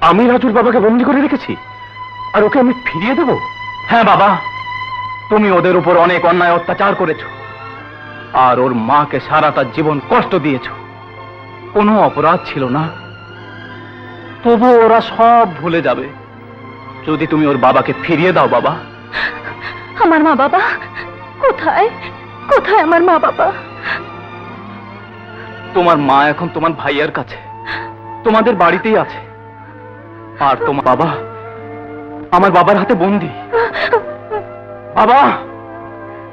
আমি রাজুর বাবাকে বন্দি করে রেখেছি আর ওকে আমি ফিরিয়ে দেব? হ্যাঁ বাবা, তুমি ওদের উপর অনেক অন্যায় অত্যাচার করেছ আর ওর মাকে সারাটা জীবন কষ্ট দিয়েছ। কোনো অপরাধ ছিল না, তবু ওরা সব ভুলে যাবে যদি তুমি ওর বাবাকে ফিরিয়ে দাও। বাবা, আমার মা বাবা কোথায়? কোথায় আমার মা বাবা? তোমার মা এখন তোমার ভাইয়ের কাছে, তোমাদের বাড়িতেই আছে। আর তোমার বাবা আমার বাবার হাতে বন্দি। বাবা,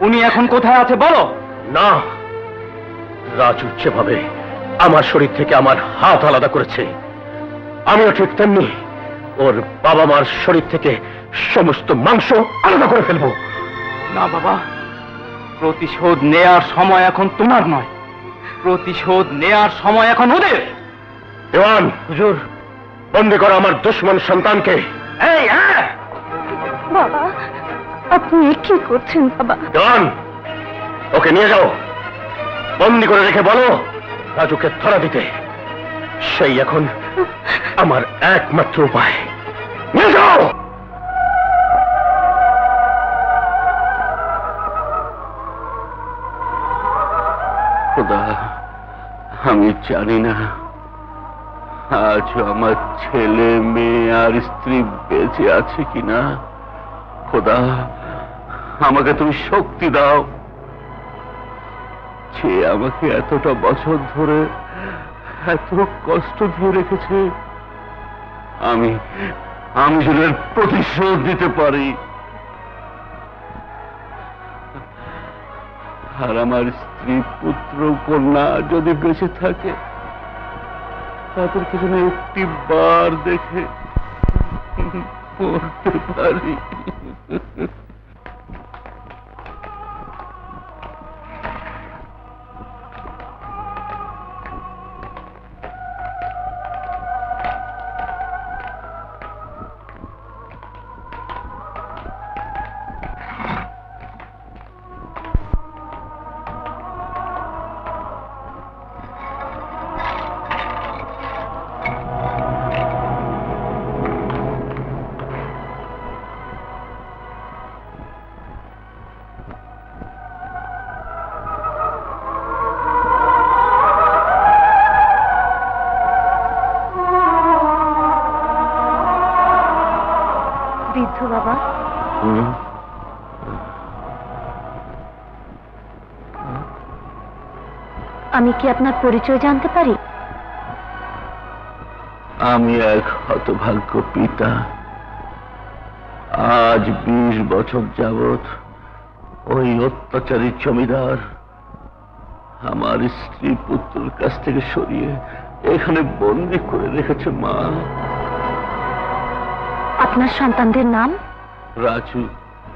উনি এখন কোথায় আছে বলো? না, রাজু যেভাবে আমার শরীর থেকে আমার হাত আলাদা করেছে, আমিও ঠিক তেমনি ওর বাবা মার শরীর থেকে সমস্ত মাংস আলাদা করে ফেলবো। না বাবা, প্রতিশোধ নেয়ার সময় এখন তোমার নয়, প্রতিশোধ নেয়ার সময় এখন ওদের। দেওয়ান, হুজুর, বন্দি করো আমার দুশ্মন সন্তানকে। এই হ্যাঁ, বাবা আপনি কি করছেন বাবা? দেওয়ান, ওকে নিয়ে যাও, বন্দি করে রেখে বলো রাজুকে ধরা দিতে। সেই এখন আমার একমাত্র উপায়। নিয়ে যাও। খোদা, আমি জানি না আজ আমার ছেলে মেয়ে আর স্ত্রী বেঁচে আছে কিনা। খোদা, আমাকে তুমি শক্তি দাও। সে আমাকে এতটা বছর ধরে এত কষ্ট দিয়ে রেখেছে, আমি যেন এর প্রতিশোধ দিতে পারি। আর আমার স্ত্রী পুত্র কন্যা যদি বেঁচে থাকে, তাদেরকে যেন একটি বার দেখে পড়তে পারি। বৃদ্ধ বাবা, আমি কি আপনার পরিচয় জানতে পারি? আমি এক হতভাগ্য পিতা। আজ 20 বছর যাবৎ ওই অত্যাচারী জমিদার আমার স্ত্রী পুত্রের কাছ থেকে সরিয়ে এখানে বন্দি করে রেখেছে। মা, আপনার সন্তানদের নাম? রাজু,